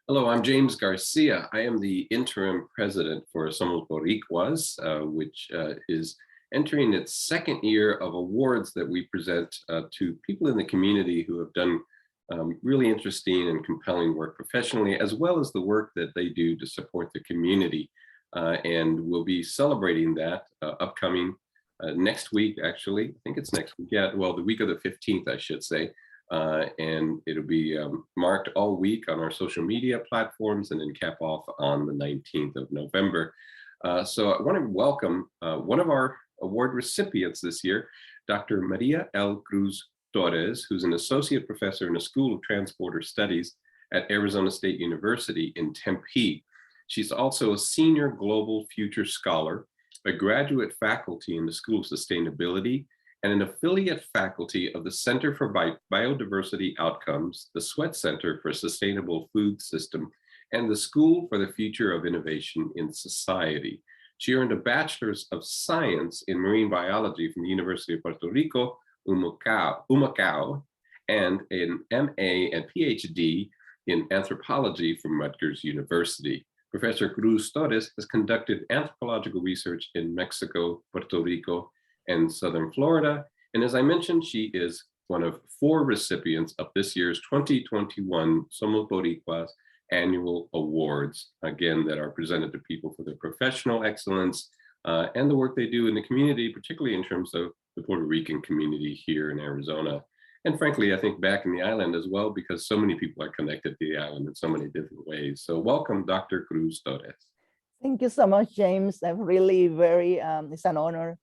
Hello, I'm James Garcia. I am the interim president for Somos Boricuaz, which is entering its second year of awards that we present to people in the community who have done really interesting and compelling work professionally, as well as the work that they do to support the community. And we'll be celebrating that upcoming next week, actually. I think it's next week. Yeah, well, the week of the 15th, I should say. And it'll be marked all week on our social media platforms and then cap off on the 19th of November. So I want to welcome one of our award recipients this year, Dr. María Cruz-Torres, who's an associate professor in the School of Transporter Studies at Arizona State University in Tempe. She's also a senior global future scholar, a graduate faculty in the School of Sustainability, and an affiliate faculty of the Center for Biodiversity Outcomes, the Sweat Center for Sustainable Food System, and the School for the Future of Innovation in Society. She earned a Bachelor's of Science in Marine Biology from the University of Puerto Rico, Humacao, and an MA and PhD in Anthropology from Rutgers University. Professor Cruz-Torres has conducted anthropological research in Mexico, Puerto Rico, and Southern Florida. And as I mentioned, she is one of 4 recipients of this year's 2021 Somos Boricuaz annual awards, again, that are presented to people for their professional excellence and the work they do in the community, particularly in terms of the Puerto Rican community here in Arizona. And frankly, I think back in the island as well, because so many people are connected to the island in so many different ways. So welcome, Dr. Cruz-Torres. Thank you so much, James. I'm really it's an honor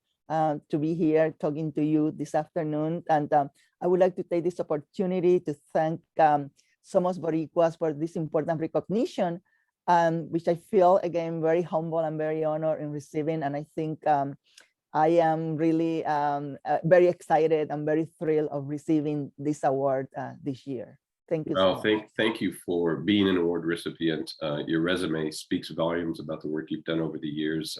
to be here talking to you this afternoon. And I would like to take this opportunity to thank Somos Boricuaz for this important recognition, which I feel, again, very humble and very honored in receiving. And I think I am really very excited and very thrilled of receiving this award this year. Thank you so much. Thank you for being an award recipient. Your resume speaks volumes about the work you've done over the years.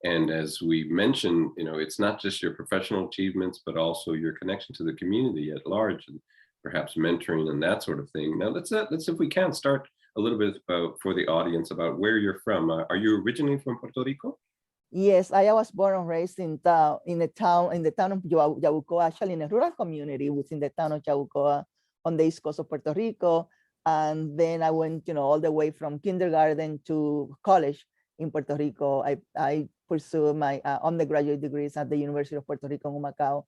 And as we mentioned, it's not just your professional achievements, but also your connection to the community at large, and perhaps mentoring and that sort of thing. Now, let's if we can start a little bit for the audience about where you're from. Are you originally from Puerto Rico? Yes, I was born and raised in the town of Yabucoa, actually in a rural community within the town of Yabucoa on the east coast of Puerto Rico. And then I went, all the way from kindergarten to college in Puerto Rico. I pursued my undergraduate degrees at the University of Puerto Rico, Humacao.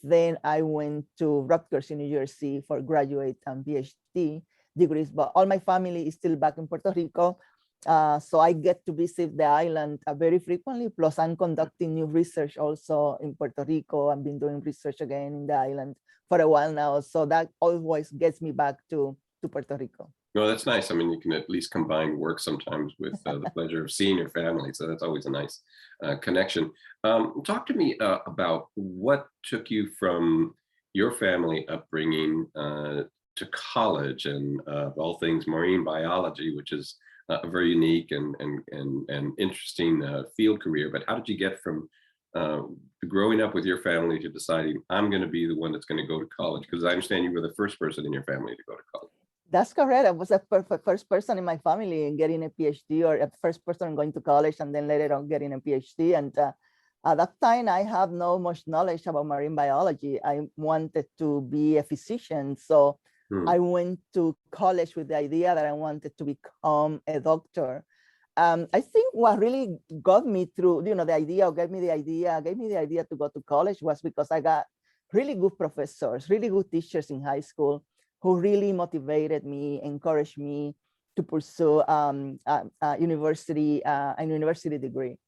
Then I went to Rutgers in New Jersey for graduate and PhD degrees, but all my family is still back in Puerto Rico. So I get to visit the island very frequently, plus I'm conducting new research also in Puerto Rico. I've been doing research again in the island for a while now. So that always gets me back to Puerto Rico. No, that's nice. I mean, you can at least combine work sometimes with the pleasure of seeing your family. So that's always a nice connection. Talk to me about what took you from your family upbringing to college and all things marine biology, which is a very unique and interesting field career. But how did you get from growing up with your family to deciding I'm going to be the one that's going to go to college? Because I understand you were the first person in your family to go to college. That's correct. I was the first person in my family in getting a PhD, or the first person going to college and then later on getting a PhD. And at that time, I have no much knowledge about marine biology. I wanted to be a physician. So I went to college with the idea that I wanted to become a doctor. I think what really got me through, gave me the idea to go to college was because I got really good professors, really good teachers in high school who really motivated me, encouraged me to pursue a university degree.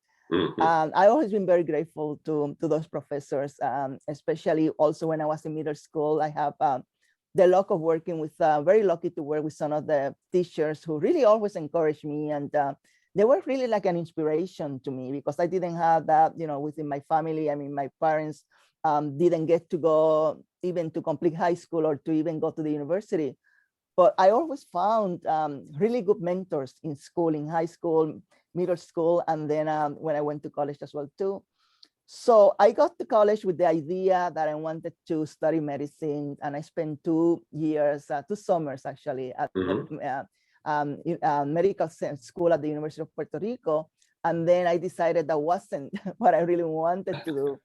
I always been very grateful to those professors, especially also when I was in middle school. I have the luck of working with, very lucky to work with some of the teachers who really always encouraged me. And they were really like an inspiration to me because I didn't have that, within my family. I mean, my parents didn't get to go even to complete high school or to even go to the university. But I always found really good mentors in school, in high school, middle school, and then when I went to college as well too. So I got to college with the idea that I wanted to study medicine, and I spent 2 years, 2 summers actually, at medical school at the University of Puerto Rico. And then I decided that wasn't what I really wanted to do.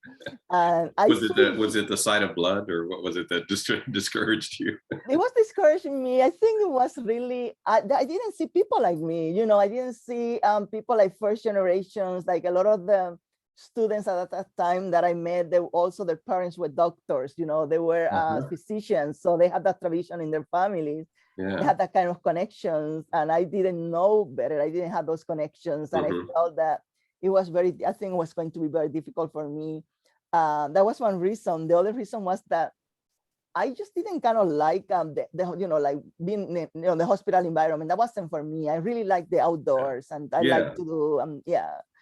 And was it the sight of blood, or what was it that discouraged you? It was discouraging me. I think it was really, I didn't see people like me, you know, I didn't see people like first generations, like a lot of the students at that time that I met, they also, their parents were doctors, you know, they were physicians. So they had that tradition in their families. Yeah. They had that kind of connections, and I didn't know better. I didn't have those connections, and I felt that it was I think it was going to be very difficult for me. That was one reason. The other reason was that I just didn't kind of like the you know, like being in, you know, the hospital environment. That wasn't for me. I really like the outdoors, and I like to do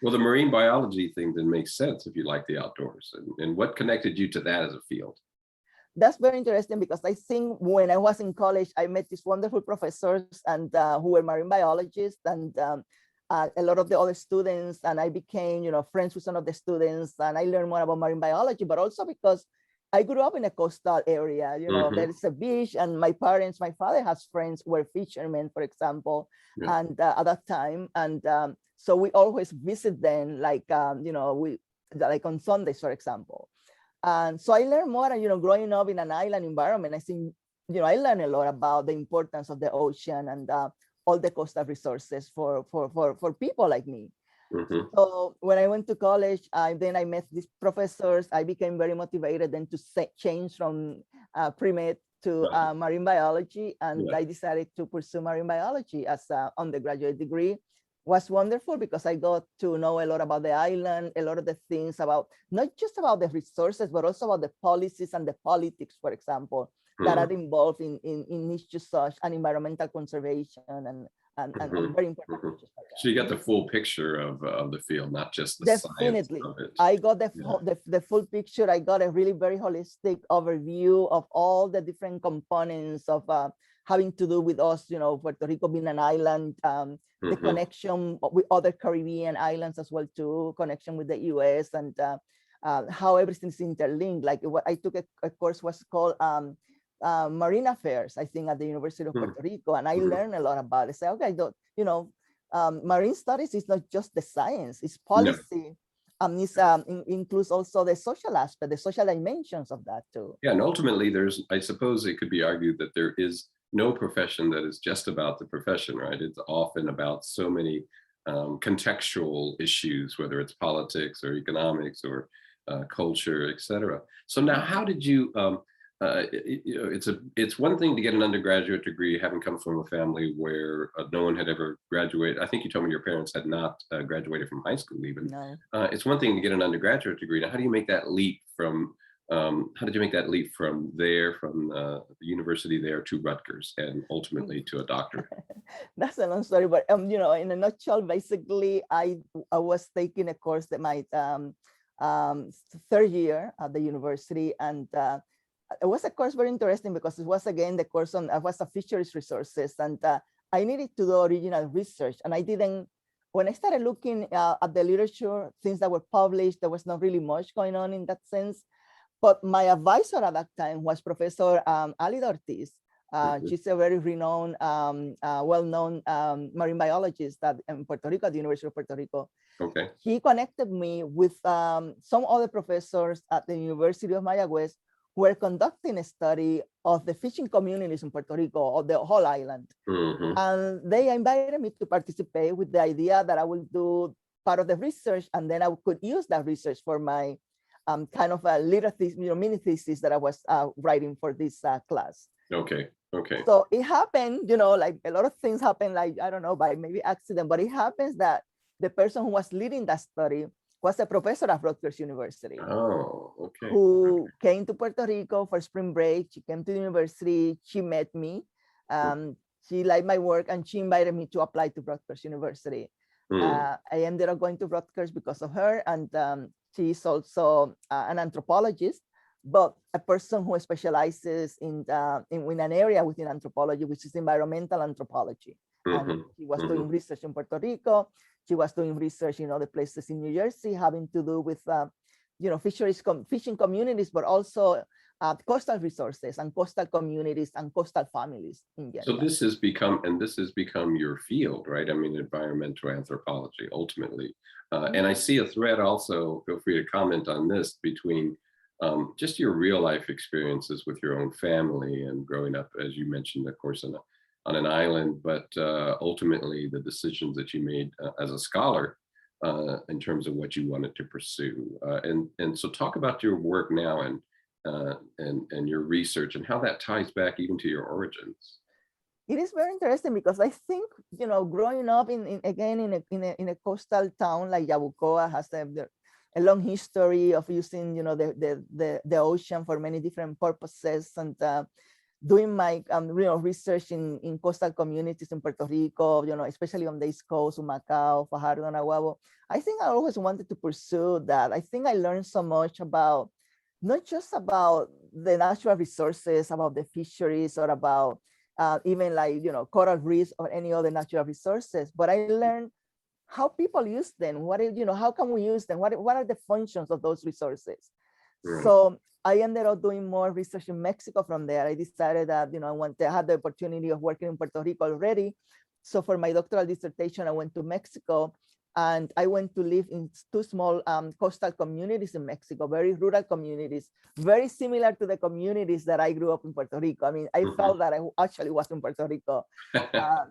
Well, the marine biology thing then makes sense if you like the outdoors. And what connected you to that as a field? That's very interesting, because I think when I was in college, I met these wonderful professors and who were marine biologists, and a lot of the other students, and I became, you know, friends with some of the students, and I learned more about marine biology, but also because I grew up in a coastal area, you know, there is a beach, and my father has friends who were fishermen, for example, and at that time, and so we always visit them, like, you know, like on Sundays, for example. And so I learned more, you know, growing up in an island environment. I think, you know, I learned a lot about the importance of the ocean and all the coastal resources for people like me. So when I went to college, then I met these professors. I became very motivated then to change from pre-med to marine biology, and I decided to pursue marine biology as an undergraduate degree. Was wonderful because I got to know a lot about the island, a lot of the things about, not just about the resources, but also about the policies and the politics, for example, that are involved in issues such as environmental conservation and very important issues like that. So you got the full picture of the field, not just the Definitely. science of it. I got the full picture. I got a really very holistic overview of all the different components of having to do with us, you know, Puerto Rico being an island, the connection with other Caribbean islands as well too, connection with the US, and how everything's interlinked. Like what I took a course was called Marine Affairs, I think, at the University of Puerto Rico, and I learned a lot about it. So, okay, you know, marine studies is not just the science, it's policy. Includes also the social aspect, the social dimensions of that too. Yeah, and ultimately I suppose it could be argued that there is no profession that is just about the profession, right? It's often about so many contextual issues, whether it's politics or economics or culture, etc. So now, how did you? You know, it's one thing to get an undergraduate degree, having come from a family where no one had ever graduated. I think you told me your parents had not graduated from high school even. No. It's one thing to get an undergraduate degree. Now, how do you make that leap from? How did you make that leap from the university there to Rutgers and ultimately to a doctorate? That's a long story, but you know, in a nutshell, basically, I was taking a course that my third year at the university, and it was a course very interesting because it was again the course on was a fisheries resources, and I needed to do original research, and I didn't. When I started looking at the literature, things that were published, there was not really much going on in that sense. But my advisor at that time was Professor Alida Ortiz. She's a very renowned, well-known marine biologist in Puerto Rico, at the University of Puerto Rico. Okay. He connected me with some other professors at the University of Mayagüez who were conducting a study of the fishing communities in Puerto Rico, or the whole island. And they invited me to participate with the idea that I would do part of the research, and then I could use that research for my kind of a little mini thesis that I was writing for this class. Okay. So it happened, you know, like a lot of things happen, like, I don't know, by maybe accident, but it happens that the person who was leading that study was a professor at Rutgers University. Oh, okay. Who came to Puerto Rico for spring break. She came to the university, she met me, she liked my work, and she invited me to apply to Rutgers University. I ended up going to Rutgers because of her, and she's also an anthropologist, but a person who specializes in an area within anthropology, which is environmental anthropology. And she was doing research in Puerto Rico. She was doing research in other places in New Jersey, having to do with, you know, fishing communities, but also coastal resources and coastal communities and coastal families in So general. this has become your field, right? I mean, environmental anthropology, ultimately. And I see a thread also, feel free to comment on this, between just your real life experiences with your own family and growing up, as you mentioned, of course, on an island, but ultimately the decisions that you made as a scholar in terms of what you wanted to pursue. And so talk about your work now and your research and how that ties back even to your origins. It is very interesting because I think, growing up again in a coastal town like Yabucoa has a long history of using, the ocean for many different purposes, and doing my research in coastal communities in Puerto Rico, especially on the East Coast, Humacao, Fajardo, Nahuabo. I think I always wanted to pursue that. I think I learned so much about, not just about the natural resources, about the fisheries, or about even like, coral reefs or any other natural resources, but I learned how people use them. How can we use them? What are the functions of those resources? Right. So I ended up doing more research in Mexico from there. I decided that, I had the opportunity of working in Puerto Rico already. So for my doctoral dissertation, I went to Mexico, and I went to live in two small coastal communities in Mexico, very rural communities, very similar to the communities that I grew up in Puerto Rico. I mean, I felt that I actually was in Puerto Rico. Yeah.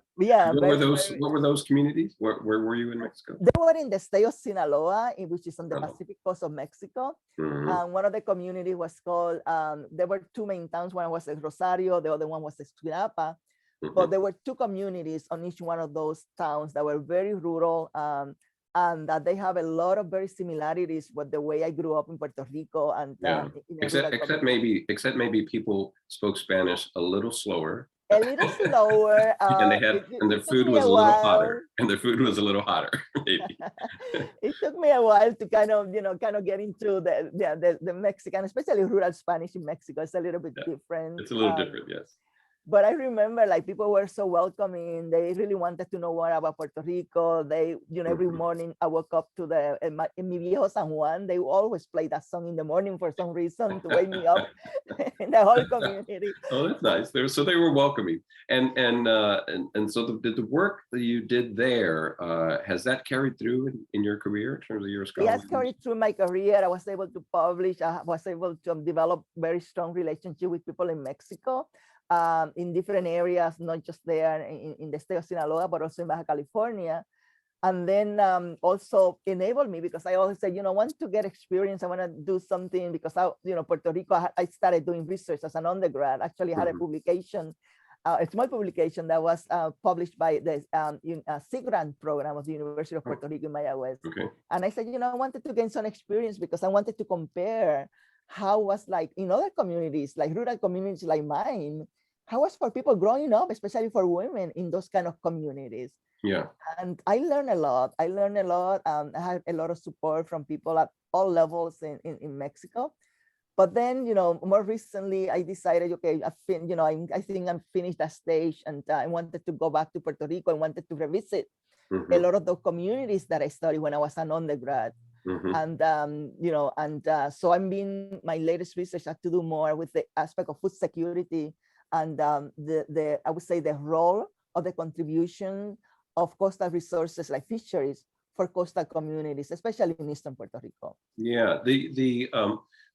What were those communities? Where were you in Mexico? They were in the state of Sinaloa, which is on the Pacific coast of Mexico. One of the communities was called, there were two main towns. One was Rosario, the other one was Esquinapa. But there were two communities on each one of those towns that were very rural, and that they have a lot of very similarities with the way I grew up in Puerto Rico. And except maybe people spoke Spanish a little slower. A little slower. And their food was a little hotter. And their food was a little hotter, maybe. It took me a while to kind of get into the Mexican, especially rural Spanish in Mexico. It's a little bit different. It's a little different, yes. But I remember, like, people were so welcoming. They really wanted to know more about Puerto Rico. They, every morning I woke up to in Mi Viejo San Juan. They always play that song in the morning for some reason to wake me up in the whole community. Oh, that's nice. So they were welcoming. And so did the work that you did there, has that carried through in your career in terms of your scholarship? It has carried through my career. I was able to publish. I was able to develop very strong relationship with people in Mexico. In different areas, not just there in the state of Sinaloa, but also in Baja California. And then also enabled me, because I always said, I want to get experience. I want to do something, because Puerto Rico, I started doing research as an undergrad. Actually had a publication, a small publication that was published by the Sea Grant program of the University of Puerto Rico in Mayagüez. And I said, I wanted to gain some experience, because I wanted to compare how was like in other communities, like rural communities like mine, how was for people growing up, especially for women in those kind of communities. Yeah. And I learned a lot. I had a lot of support from people at all levels in Mexico. But then, more recently, I decided, okay, I think I'm finished that stage, and I wanted to go back to Puerto Rico. I wanted to revisit a lot of the communities that I studied when I was an undergrad. And so my latest research had to do more with the aspect of food security, and I would say the role of the contribution of coastal resources like fisheries for coastal communities, especially in Eastern Puerto Rico. Yeah,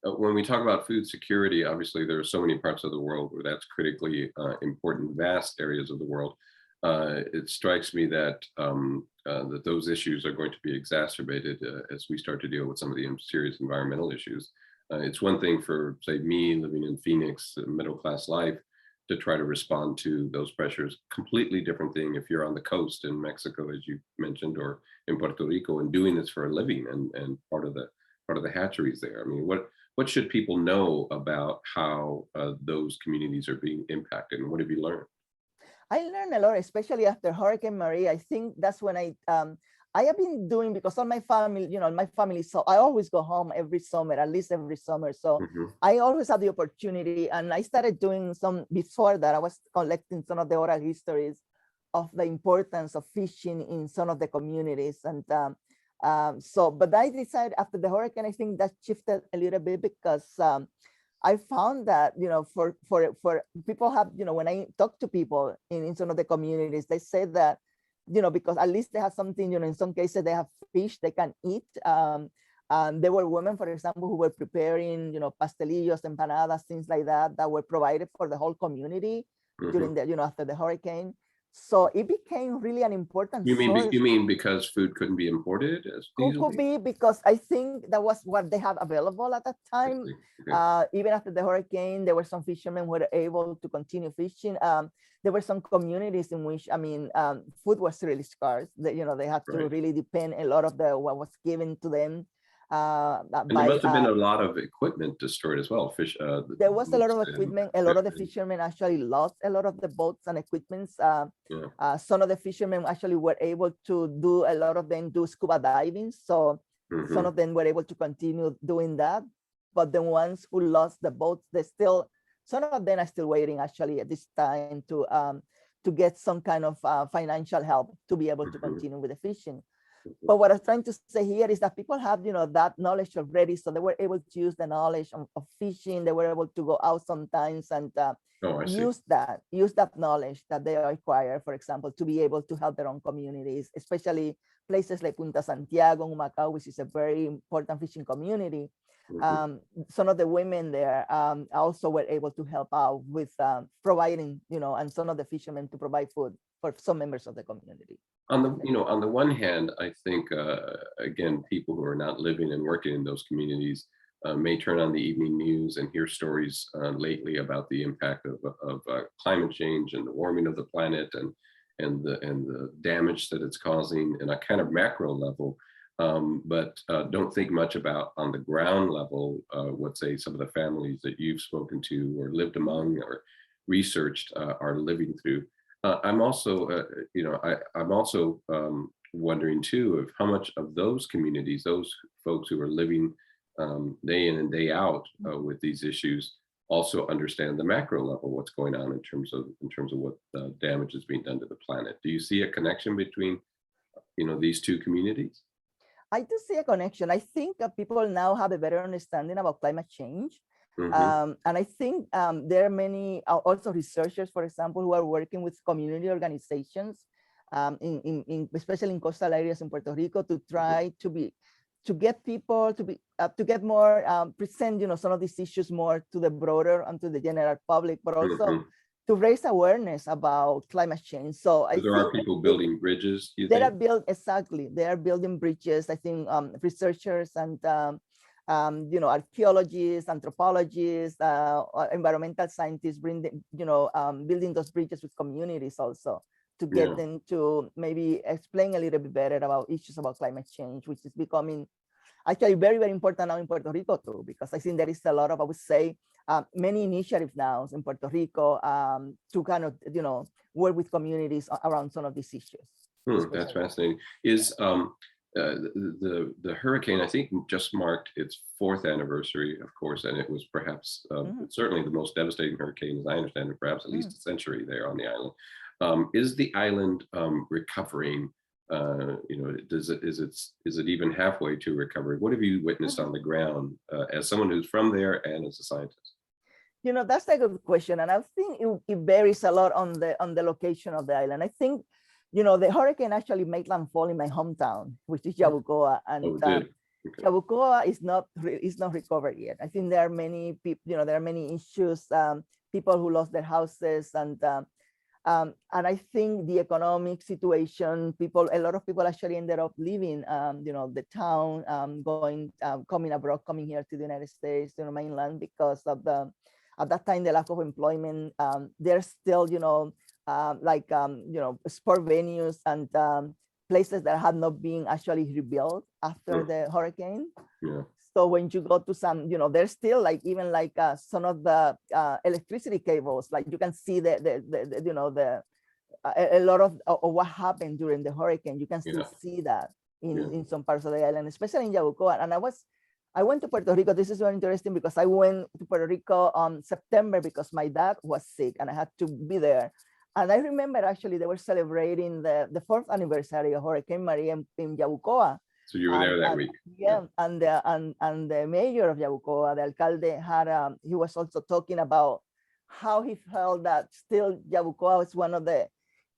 when we talk about food security, obviously there are so many parts of the world where that's critically important, vast areas of the world. It strikes me that that those issues are going to be exacerbated as we start to deal with some of the serious environmental issues. It's one thing for, say, me living in Phoenix, middle-class life, to try to respond to those pressures. Completely different thing if you're on the coast in Mexico, as you mentioned, or in Puerto Rico, and doing this for a living and part of the hatcheries there. I mean, what should people know about how those communities are being impacted, and what have you learned? I learned a lot, especially after Hurricane Maria. I think that's when I have been doing, because all my family, so I always go home every summer, at least every summer. So I always have the opportunity, and I started doing some, before that, I was collecting some of the oral histories of the importance of fishing in some of the communities. And but I decided after the hurricane, I think that shifted a little bit, because I found that, for people have, when I talk to people in some of the communities, they say that, because at least they have something, in some cases they have fish they can eat. There were women, for example, who were preparing, pastelillos, empanadas, things like that, that were provided for the whole community during the, after the hurricane. So it became really an important source. You mean because food couldn't be imported as easily? Could be, because I think that was what they had available at that time. Okay. Even after the hurricane, there were some fishermen who were able to continue fishing. There were some communities in which, food was really scarce. They had to really depend a lot of what was given to them. And there must have been a lot of equipment destroyed as well. There was a lot of equipment. A lot of the fishermen actually lost a lot of the boats and equipments. Some of the fishermen actually were able to do, a lot of them do scuba diving. So some of them were able to continue doing that. But the ones who lost the boats, some of them are still waiting actually at this time to get some kind of financial help to be able to continue with the fishing. But what I'm trying to say here is that people have, that knowledge already, so they were able to use the knowledge of fishing. They were able to go out sometimes and use that knowledge that they acquire, for example, to be able to help their own communities, especially places like Punta Santiago, Humacao, which is a very important fishing community. Some of the women there also were able to help out with providing, and some of the fishermen to provide food for some members of the community. On the one hand, I think, again, people who are not living and working in those communities may turn on the evening news and hear stories lately about the impact of climate change and the warming of the planet and the damage that it's causing in a kind of macro level, but don't think much about on the ground level what, say, some of the families that you've spoken to or lived among or researched are living through. I'm also, I'm also wondering too of how much of those communities, those folks who are living day in and day out with these issues, also understand the macro level, what's going on in terms of what damage is being done to the planet. Do you see a connection between, these two communities? I do see a connection. I think that people now have a better understanding about climate change. And I think there are many also researchers, for example, who are working with community organizations, especially in coastal areas in Puerto Rico, to try to get people to get more present, some of these issues more to the broader and to the general public, but also to raise awareness about climate change. So I there think are people building bridges. They are building bridges. I think researchers and archaeologists, anthropologists, environmental scientists building those bridges with communities also to get them to maybe explain a little bit better about issues about climate change, which is becoming actually very, very important now in Puerto Rico too, because I think there is a lot of, I would say, many initiatives now in Puerto Rico to kind of, work with communities around some of these issues. That's fascinating. Is the hurricane, I think, just marked its 4th anniversary, of course, and it was perhaps certainly the most devastating hurricane, as I understand it, perhaps at least a century there on the island. Is the island recovering? Is it even halfway to recovery? What have you witnessed on the ground as someone who's from there and as a scientist? That's a good question, and I think it varies a lot on the location of the island. I think, the hurricane actually made landfall in my hometown, which is Yabucoa, and Yabucoa is not recovered yet. I think there are many people, there are many issues, people who lost their houses, and I think the economic situation, a lot of people actually ended up leaving, the town, coming abroad, coming here to the United States, mainland, because of at that time, the lack of employment. There's still, sport venues and places that had not been actually rebuilt after the hurricane. So when you go to some, there's still even some of the electricity cables, you can see a lot of what happened during the hurricane. You can still see that in some parts of the island, especially in Yabucoa. And I went to Puerto Rico. This is very interesting because I went to Puerto Rico on September because my dad was sick and I had to be there. And I remember actually they were celebrating the 4th anniversary of Hurricane Maria in Yabucoa. So you were there that week. Yeah, and the mayor of Yabucoa, the alcalde, had he was also talking about how he felt that still Yabucoa was one of the,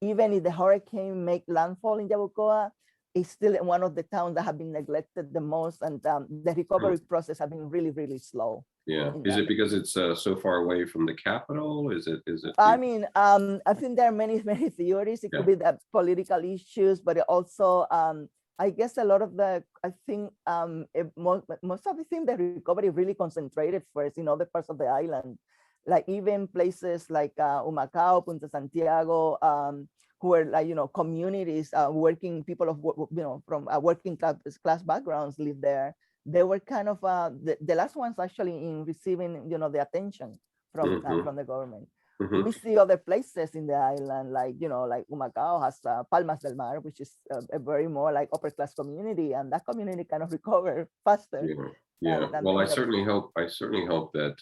even if the hurricane make landfall in Yabucoa, it's still one of the towns that have been neglected the most, and the recovery process has been really, really slow. Yeah. Is it because it's so far away from the capital? Is it? I mean, I think there are many theories. It could be the political issues, but also, I guess a lot of the, I think most of the things, the recovery really concentrated first in other parts of the island, like even places like Humacao, Punta Santiago, who were like, communities, working people of, from working class backgrounds live there. They were kind of the last ones actually in receiving, the attention from the government. We see other places in the island, like, like Humacao has Palmas del Mar, which is a very more like upper class community, and that community kind of recover faster. Yeah. Well, I certainly hope that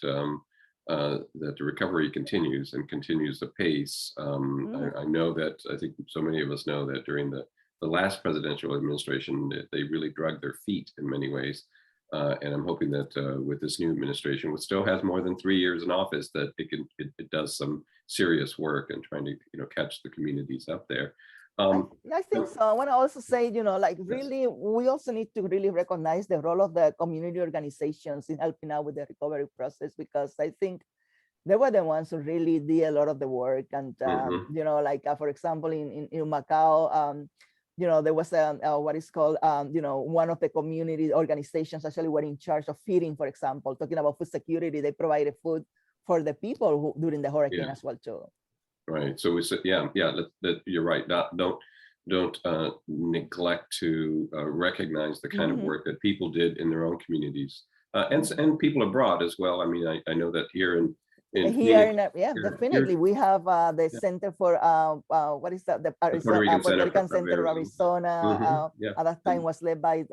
that the recovery continues and continues the pace. I know that, I think so many of us know that during the last presidential administration, they really dragged their feet in many ways. And I'm hoping that with this new administration, which still has more than 3 years in office, that it does some serious work in trying to catch the communities up there. I think so. I want to also say, like really, we also need to really recognize the role of the community organizations in helping out with the recovery process, because I think they were the ones who really did a lot of the work. And, like, for example, in Macau, there was what is called, one of the community organizations actually were in charge of feeding, for example, talking about food security. They provided food for the people who, during the hurricane as well, too. Right. So you're right. Don't neglect to recognize the kind of work that people did in their own communities, and people abroad as well. I mean, I know that here in definitely. We have the Center for what is that? The Puerto Rican Center of Arizona. At that time was led by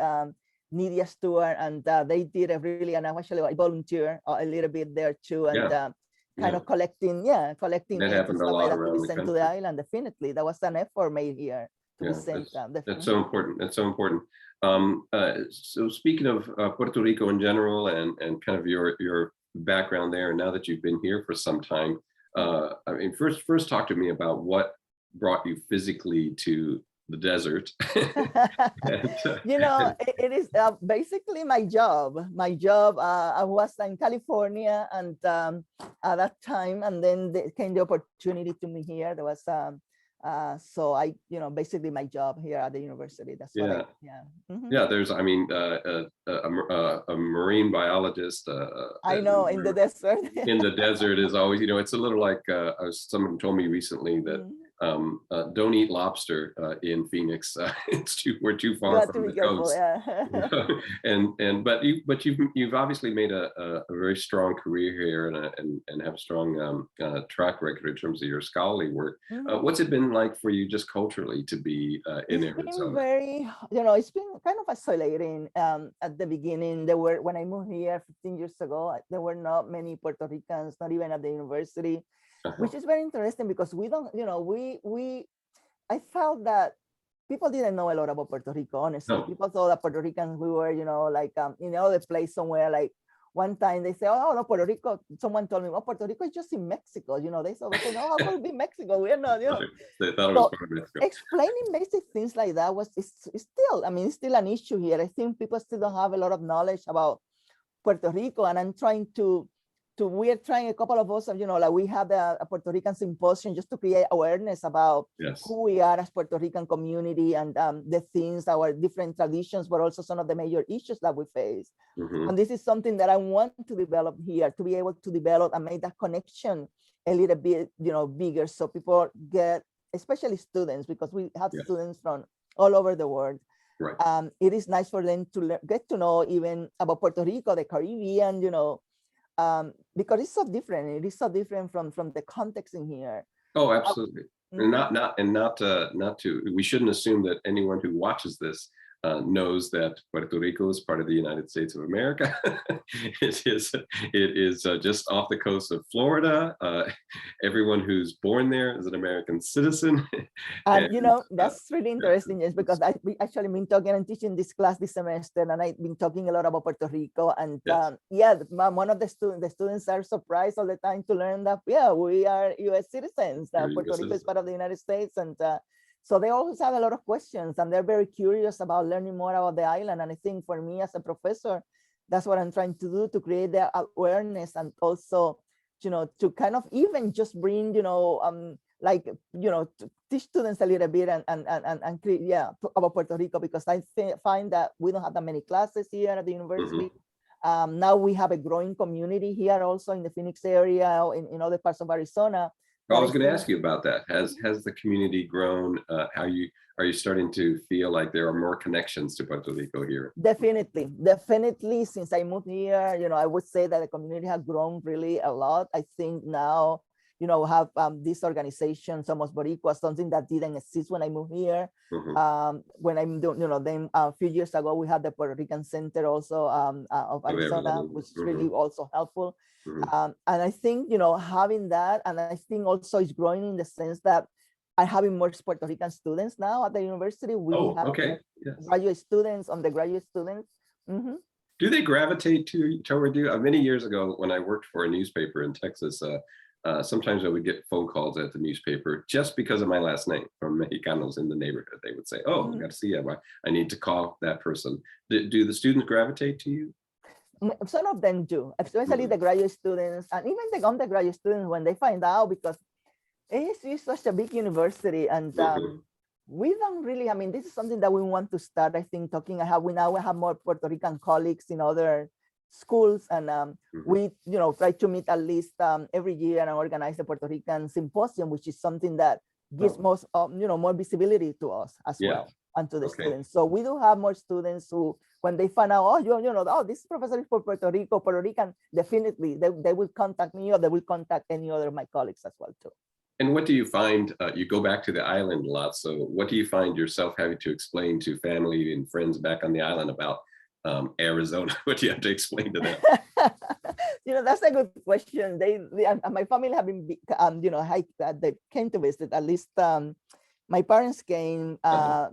Nidia Stewart, and they did and I actually volunteer a little bit there too, and kind of collecting that happened a lot around the country. To the island. Definitely, that was an effort made here to be sent. That's so important. That's so important. So speaking of Puerto Rico in general, and kind of your background there, and now that you've been here for some time, I mean, first talk to me about what brought you physically to the desert. It is basically my job. I was in California, and at that time, and then came the opportunity to me here. There was so I, basically my job here at the university. That's what there's, I mean, a marine biologist. I know, in the desert. In the desert is always, it's a little like someone told me recently that don't eat lobster in Phoenix. We're too far from the coast. But you've obviously made a very strong career here, and have a strong track record in terms of your scholarly work. What's it been like for you just culturally to be in Arizona? It's been very, it's been kind of isolating at the beginning. When I moved here 15 years ago, there were not many Puerto Ricans, not even at the university. Which is very interesting, because we don't, I felt that people didn't know a lot about Puerto Rico, honestly. No. People thought that Puerto Ricans, we were, like in another place somewhere, like one time they say, oh, no, Puerto Rico, someone told me, oh, Puerto Rico is just in Mexico. They said, no, it will be Mexico. We're not, They thought it was part of Mexico. Explaining basic things like that it's still, it's still an issue here. I think people still don't have a lot of knowledge about Puerto Rico, and I'm trying we're trying, a couple of us, like we had a Puerto Rican symposium just to create awareness about who we are as Puerto Rican community, and the things, our different traditions, but also some of the major issues that we face. And this is something that I want to develop here, to be able to develop and make that connection a little bit, bigger, so people get, especially students, because we have students from all over the world. Right. It is nice for them to get to know even about Puerto Rico, the Caribbean, because it's so different. It is so different from the context in here. Oh, absolutely. And not to, we shouldn't assume that anyone who watches this knows that Puerto Rico is part of the United States of America. It is just off the coast of Florida. Everyone who's born there is an American citizen. And you know, that's really interesting, is because we actually been talking and teaching this class this semester, and I've been talking a lot about Puerto Rico. And Yes. yeah, one of the students are surprised all the time to learn that, yeah, we are US citizens, that You're a Puerto US Rico is citizen. part of the United States. And so they always have a lot of questions, and they're very curious about learning more about the island. And I think for me as a professor, that's what I'm trying to do, to create the awareness, and also, you know, to kind of even just bring, you know, like, you know, to teach students a little bit and create, yeah, about Puerto Rico, because I find that we don't have that many classes here at the university. Now we have a growing community here also in the Phoenix area, in other parts of Arizona. I that was going to think- ask you about that. Has the community grown? Are you starting to feel like there are more connections to Puerto Rico here? Definitely. Since I moved here, you know, I would say that the community has grown really a lot. I think now, you know, have this organization, Somos Boricuaz, something that didn't exist when I moved here. When I'm doing, you know, then a few years ago, we had the Puerto Rican Center also of Arizona, which is really also helpful. And I think, you know, having that, and I think also it's growing in the sense that I'm having more Puerto Rican students now at the university. We have okay. Yes. graduate students, undergraduate students. Do they gravitate toward you? Many years ago, when I worked for a newspaper in Texas, sometimes I would get phone calls at the newspaper just because of my last name from Mexicanos in the neighborhood. They would say, "Oh, Garcia, I need to call that person." Do the students gravitate to you? Some of them do, especially the graduate students, and even the undergraduate students, when they find out, because it's such a big university, and we don't really, I mean, this is something that we want to start, I think, talking. We now have more Puerto Rican colleagues in other schools, and we, you know, try to meet at least every year and organize the Puerto Rican Symposium, which is something that gives most, you know, more visibility to us as well, and to the students. So we do have more students who, when they find out, oh, you know, oh, this professor is for Puerto Rico, Puerto Rican, definitely they will contact me, or they will contact any other of my colleagues as well too. And what do you find? You go back to the island a lot. So what do you find yourself having to explain to family and friends back on the island about Arizona? What do you have to explain to them? You know, that's a good question. My family have been, you know, they came to visit. At least my parents came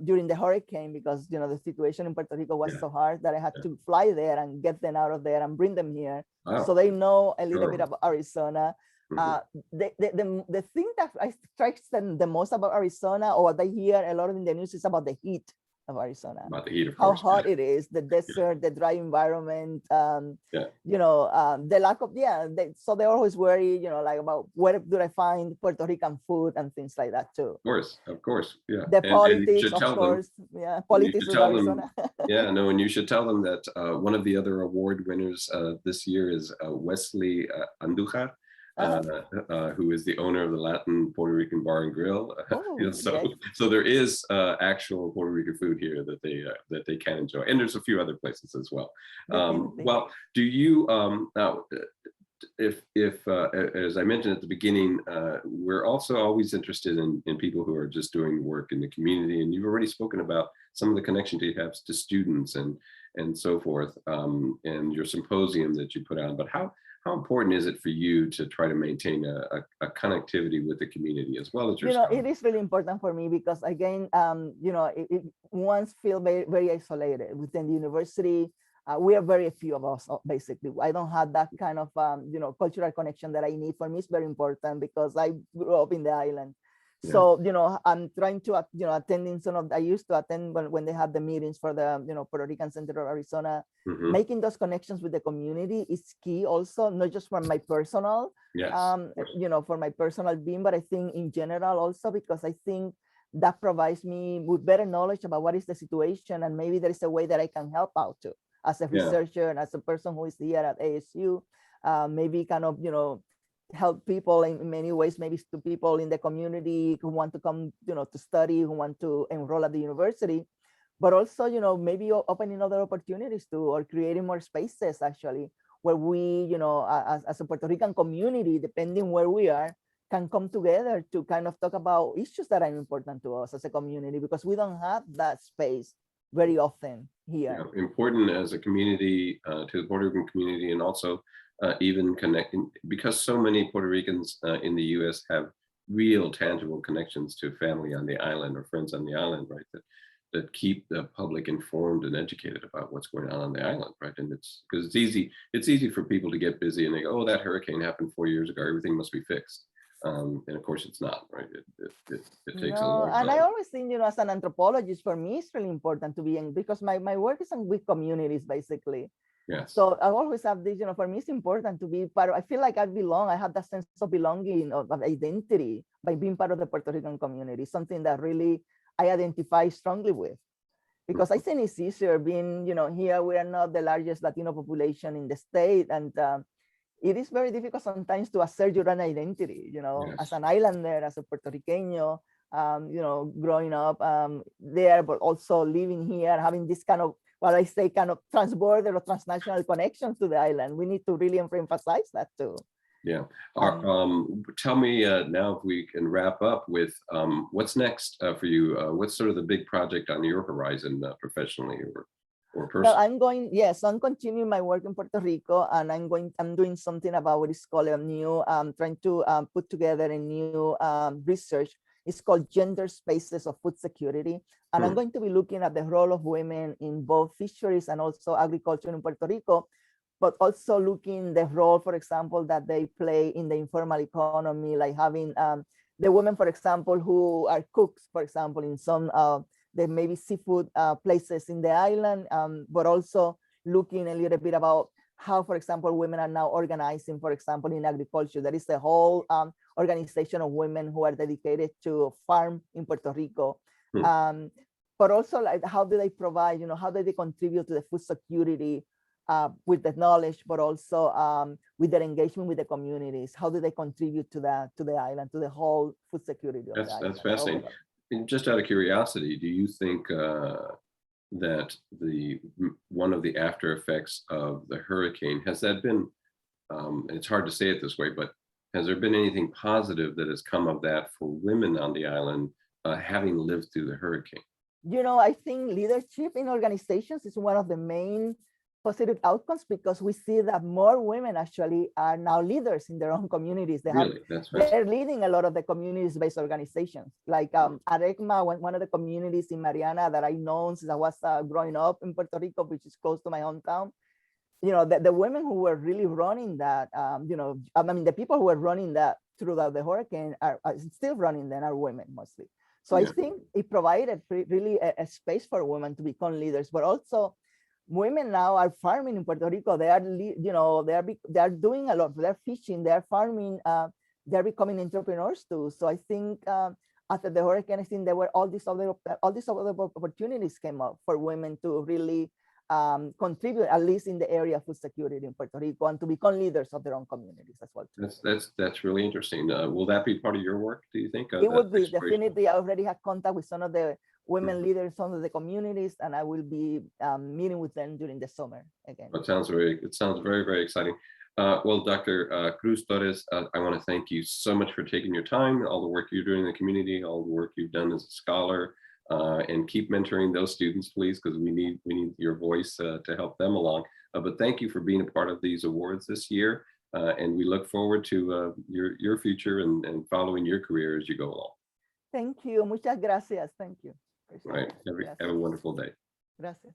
during the hurricane, because, you know, the situation in Puerto Rico was so hard that I had to fly there and get them out of there and bring them here. Wow. So they know a little bit about Arizona. The thing that strikes them the most about Arizona, or what they hear a lot in the news, is about the heat of Arizona. About the heat, of how course. hot it is, the desert, the dry environment, you know, the lack of, so they always worry, you know, like about where do I find Puerto Rican food and things like that too. Of course, yeah. The politics, of course, politics of Arizona. And you should tell them that one of the other award winners this year is Wesley Andujar. Who is the owner of the Latin Puerto Rican Bar and Grill. So there is actual Puerto Rican food here that they can enjoy, and there's a few other places as well. Well, do you now? If as I mentioned at the beginning, we're also always interested in people who are just doing work in the community, and you've already spoken about some of the connections you have to students and so forth, and your symposium that you put on. But how important is it for you to try to maintain a connectivity with the community as well as your it is really important for me, because again, ones feel very, very isolated within the university. We are very few of us, basically. I don't have that kind of cultural connection that I need. For me, it's very important because I grew up in the island. So, I'm trying to, attending I used to attend when they had the meetings for the, Puerto Rican Center of Arizona. Making those connections with the community is key also, not just for my personal, for my personal being, but I think in general also, because I think that provides me with better knowledge about what is the situation, and maybe there is a way that I can help out too, as a researcher and as a person who is here at ASU, maybe kind of, help people in many ways, maybe to people in the community who want to come, to study, who want to enroll at the university, but also, maybe opening other opportunities too, or creating more spaces actually, where we, as a Puerto Rican community, depending where we are, can come together to kind of talk about issues that are important to us as a community, because we don't have that space very often here. Yeah, important as a community to the Puerto Rican community, and also even connecting, because so many Puerto Ricans in the U.S. have real tangible connections to family on the island or friends on the island, right? That keep the public informed and educated about what's going on the island, right? And it's because it's easy for people to get busy and they go, oh, that hurricane happened 4 years ago, everything must be fixed. And of course it's not, right? It takes a No, long and I time. always think, as an anthropologist, for me, it's really important to be in, because my work is with communities, basically. Yes. So I always have this, for me, it's important to be part of, I feel like I belong, I have that sense of belonging, of identity by being part of the Puerto Rican community, something that really I identify strongly with. Because I think it's easier being, here we are not the largest Latino population in the state, and it is very difficult sometimes to assert your own identity, Yes. as an islander, as a puertorriqueño, growing up there, but also living here, having this kind of, what I say, kind of transborder or transnational connections to the island. We need to really emphasize that too. Yeah. Tell me now if we can wrap up with what's next for you. What's sort of the big project on your horizon professionally or personally? Well, I'm continuing my work in Puerto Rico, and I'm doing something about what is called a new, trying to put together a new research. It's called Gender Spaces of Food Security. And I'm going to be looking at the role of women in both fisheries and also agriculture in Puerto Rico, but also looking the role, for example, that they play in the informal economy, like having the women, for example, who are cooks, for example, in some there may be seafood places in the island, but also looking a little bit about how, for example, women are now organizing, for example, in agriculture. There is a whole organization of women who are dedicated to farm in Puerto Rico. But also, like, how do they provide, how do they contribute to the food security with the knowledge, but also with their engagement with the communities? How do they contribute to the island, to the whole food security of the island? That's fascinating. And just out of curiosity, do you think that one of the after effects of the hurricane, has that been, it's hard to say it this way, but has there been anything positive that has come of that for women on the island having lived through the hurricane? I think leadership in organizations is one of the main positive outcomes, because we see that more women actually are now leaders in their own communities. They're leading a lot of the communities-based organizations. Like Arecma, one of the communities in Mariana that I know since I was growing up in Puerto Rico, which is close to my hometown. The women who were really running that, the people who were running that throughout the hurricane are still running them are women mostly. So I think it provided really a space for women to become leaders, but also women now are farming in Puerto Rico. They are, they are doing a lot. They're fishing, they're farming, they're becoming entrepreneurs too. So I think after the hurricane, I think there were all these other opportunities came up for women to really contribute, at least in the area of food security in Puerto Rico, and to become leaders of their own communities as well. That's really interesting. Will that be part of your work, do you think? It would be, definitely. I already have contact with some of the women leaders, some of the communities, and I will be meeting with them during the summer again. It sounds very, very exciting. Well, Dr. Cruz-Torres, I want to thank you so much for taking your time, all the work you're doing in the community, all the work you've done as a scholar, and keep mentoring those students, please, because we need your voice to help them along. But thank you for being a part of these awards this year, and we look forward to your future and following your career as you go along. Thank you. Muchas gracias. Thank you. Right. Have a wonderful day. Gracias.